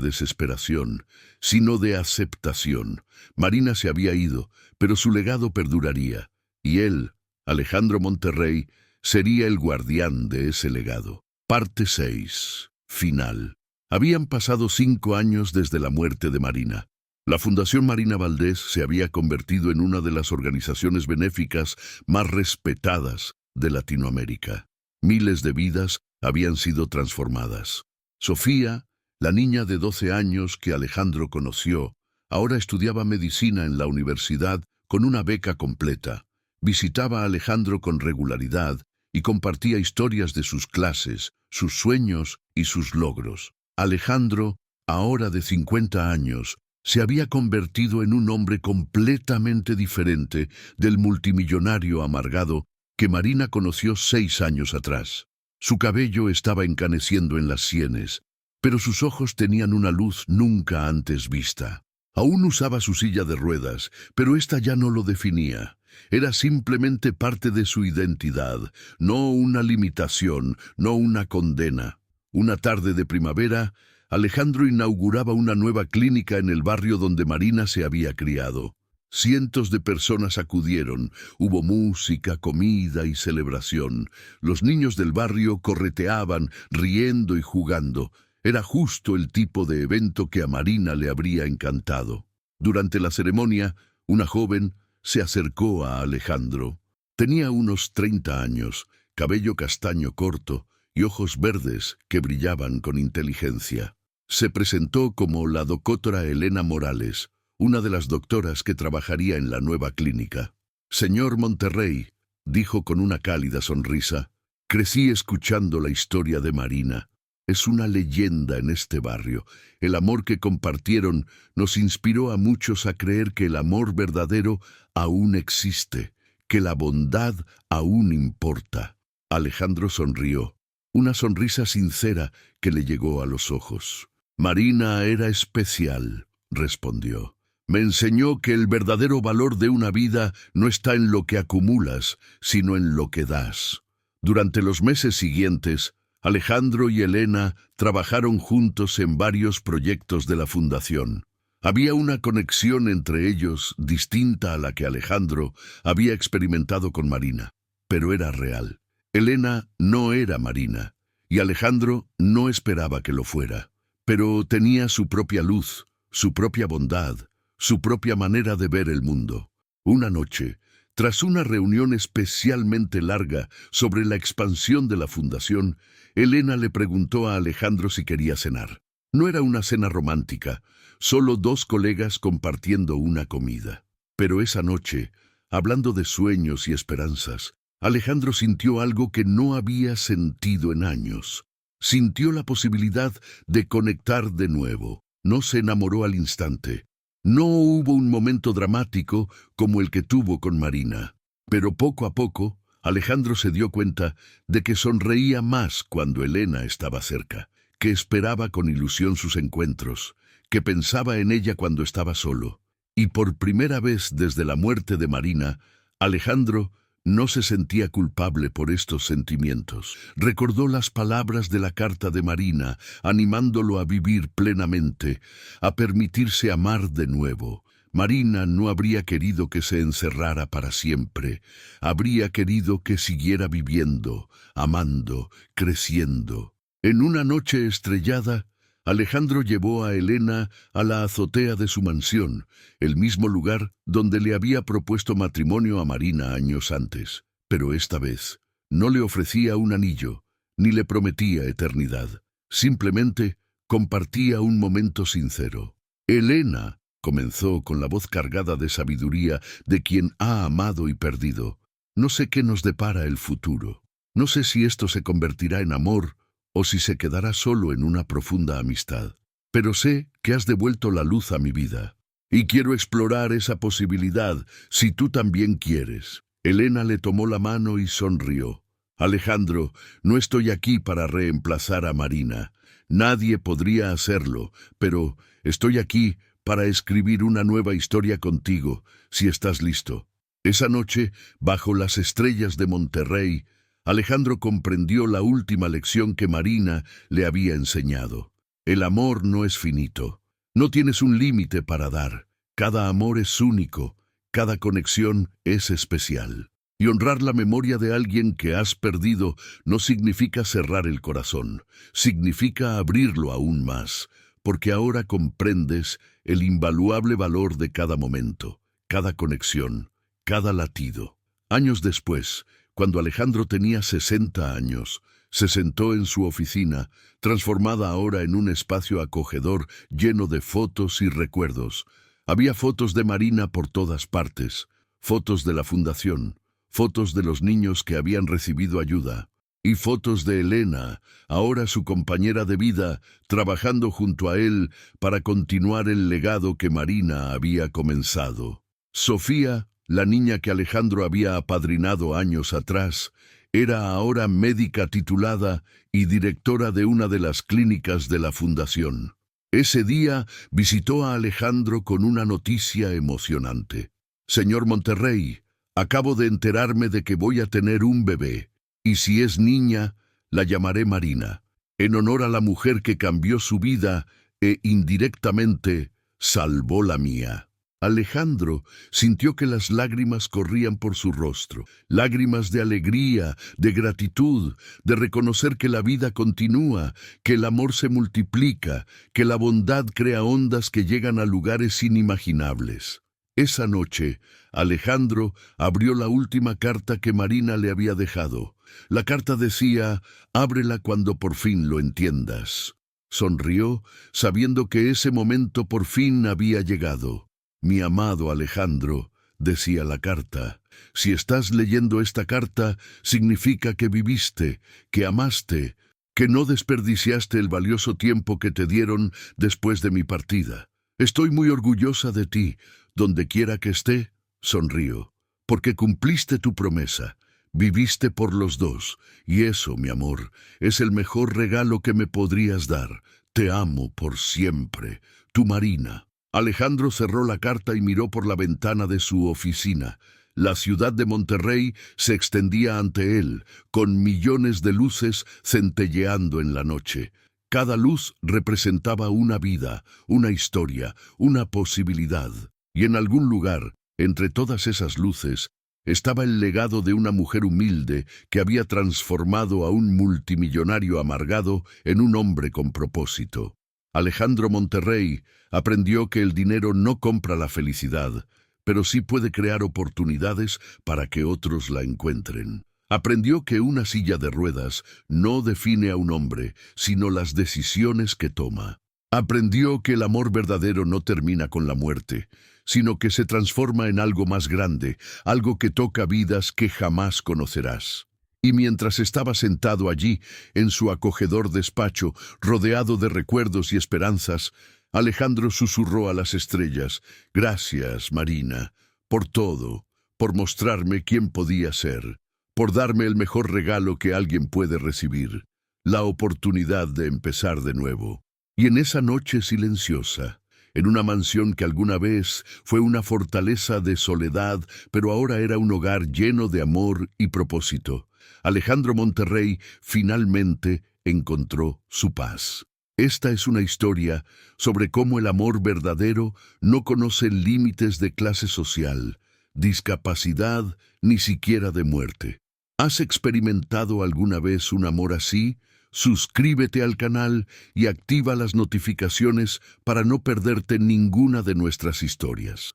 desesperación, sino de aceptación. Marina se había ido, pero su legado perduraría, y él, Alejandro Monterrey, sería el guardián de ese legado. Parte 6. Final. Habían pasado 5 años desde la muerte de Marina. La Fundación Marina Valdés se había convertido en una de las organizaciones benéficas más respetadas de Latinoamérica. Miles de vidas habían sido transformadas. Sofía, la niña de 12 años que Alejandro conoció, ahora estudiaba medicina en la universidad con una beca completa. Visitaba a Alejandro con regularidad y compartía historias de sus clases, sus sueños y sus logros. Alejandro, ahora de 50 años, se había convertido en un hombre completamente diferente del multimillonario amargado que Marina conoció 6 años atrás. Su cabello estaba encaneciendo en las sienes, pero sus ojos tenían una luz nunca antes vista. Aún usaba su silla de ruedas, pero esta ya no lo definía. Era simplemente parte de su identidad, no una limitación, no una condena. Una tarde de primavera, Alejandro inauguraba una nueva clínica en el barrio donde Marina se había criado. Cientos de personas acudieron, hubo música, comida y celebración. Los niños del barrio correteaban, riendo y jugando. Era justo el tipo de evento que a Marina le habría encantado. Durante la ceremonia, una joven se acercó a Alejandro. Tenía unos 30 años, cabello castaño corto y ojos verdes que brillaban con inteligencia. Se presentó como la doctora Elena Morales, una de las doctoras que trabajaría en la nueva clínica. «Señor Monterrey», dijo con una cálida sonrisa, «crecí escuchando la historia de Marina. Es una leyenda en este barrio. El amor que compartieron nos inspiró a muchos a creer que el amor verdadero aún existe, que la bondad aún importa». Alejandro sonrió, una sonrisa sincera que le llegó a los ojos. «Marina era especial», respondió. «Me enseñó que el verdadero valor de una vida no está en lo que acumulas, sino en lo que das». Durante los meses siguientes, Alejandro y Elena trabajaron juntos en varios proyectos de la fundación. Había una conexión entre ellos distinta a la que Alejandro había experimentado con Marina, pero era real. Elena no era Marina, y Alejandro no esperaba que lo fuera, pero tenía su propia luz, su propia bondad, su propia manera de ver el mundo. Una noche, tras una reunión especialmente larga sobre la expansión de la fundación, Elena le preguntó a Alejandro si quería cenar. No era una cena romántica, solo dos colegas compartiendo una comida. Pero esa noche, hablando de sueños y esperanzas, Alejandro sintió algo que no había sentido en años. Sintió la posibilidad de conectar de nuevo. No se enamoró al instante. No hubo un momento dramático como el que tuvo con Marina. Pero poco a poco, Alejandro se dio cuenta de que sonreía más cuando Elena estaba cerca, que esperaba con ilusión sus encuentros, que pensaba en ella cuando estaba solo. Y por primera vez desde la muerte de Marina, Alejandro no se sentía culpable por estos sentimientos. Recordó las palabras de la carta de Marina, animándolo a vivir plenamente, a permitirse amar de nuevo. Marina no habría querido que se encerrara para siempre. Habría querido que siguiera viviendo, amando, creciendo. En una noche estrellada, Alejandro llevó a Elena a la azotea de su mansión, el mismo lugar donde le había propuesto matrimonio a Marina años antes. Pero esta vez no le ofrecía un anillo, ni le prometía eternidad. Simplemente compartía un momento sincero. «Elena», comenzó con la voz cargada de sabiduría de quien ha amado y perdido, «no sé qué nos depara el futuro. No sé si esto se convertirá en amor o si se quedará solo en una profunda amistad. Pero sé que has devuelto la luz a mi vida, y quiero explorar esa posibilidad si tú también quieres». Elena le tomó la mano y sonrió. «Alejandro, no estoy aquí para reemplazar a Marina. Nadie podría hacerlo, pero estoy aquí para escribir una nueva historia contigo, si estás listo». Esa noche, bajo las estrellas de Monterrey, Alejandro comprendió la última lección que Marina le había enseñado. El amor no es finito. No tienes un límite para dar. Cada amor es único. Cada conexión es especial. Y honrar la memoria de alguien que has perdido no significa cerrar el corazón. Significa abrirlo aún más, porque ahora comprendes el invaluable valor de cada momento, cada conexión, cada latido. Años después, cuando Alejandro tenía 60 años, se sentó en su oficina, transformada ahora en un espacio acogedor lleno de fotos y recuerdos. Había fotos de Marina por todas partes, fotos de la fundación, fotos de los niños que habían recibido ayuda, y fotos de Elena, ahora su compañera de vida, trabajando junto a él para continuar el legado que Marina había comenzado. Sofía, la niña que Alejandro había apadrinado años atrás, era ahora médica titulada y directora de una de las clínicas de la fundación. Ese día visitó a Alejandro con una noticia emocionante. «Señor Monterrey, acabo de enterarme de que voy a tener un bebé, y si es niña, la llamaré Marina, en honor a la mujer que cambió su vida e indirectamente salvó la mía». Alejandro sintió que las lágrimas corrían por su rostro, lágrimas de alegría, de gratitud, de reconocer que la vida continúa, que el amor se multiplica, que la bondad crea ondas que llegan a lugares inimaginables. Esa noche, Alejandro abrió la última carta que Marina le había dejado. La carta decía: «Ábrela cuando por fin lo entiendas». Sonrió, sabiendo que ese momento por fin había llegado. «Mi amado Alejandro», decía la carta, «si estás leyendo esta carta, significa que viviste, que amaste, que no desperdiciaste el valioso tiempo que te dieron después de mi partida. Estoy muy orgullosa de ti. Donde quiera que esté, sonrío, porque cumpliste tu promesa, viviste por los dos, y eso, mi amor, es el mejor regalo que me podrías dar. Te amo por siempre, tu Marina». Alejandro cerró la carta y miró por la ventana de su oficina. La ciudad de Monterrey se extendía ante él, con millones de luces centelleando en la noche. Cada luz representaba una vida, una historia, una posibilidad. Y en algún lugar, entre todas esas luces, estaba el legado de una mujer humilde que había transformado a un multimillonario amargado en un hombre con propósito. Alejandro Monterrey aprendió que el dinero no compra la felicidad, pero sí puede crear oportunidades para que otros la encuentren. Aprendió que una silla de ruedas no define a un hombre, sino las decisiones que toma. Aprendió que el amor verdadero no termina con la muerte, sino que se transforma en algo más grande, algo que toca vidas que jamás conocerás. Y mientras estaba sentado allí, en su acogedor despacho, rodeado de recuerdos y esperanzas, Alejandro susurró a las estrellas: «Gracias, Marina, por todo, por mostrarme quién podía ser, por darme el mejor regalo que alguien puede recibir, la oportunidad de empezar de nuevo». Y en esa noche silenciosa, en una mansión que alguna vez fue una fortaleza de soledad, pero ahora era un hogar lleno de amor y propósito, Alejandro Monterrey finalmente encontró su paz. Esta es una historia sobre cómo el amor verdadero no conoce límites de clase social, discapacidad, ni siquiera de muerte. ¿Has experimentado alguna vez un amor así? Suscríbete al canal y activa las notificaciones para no perderte ninguna de nuestras historias.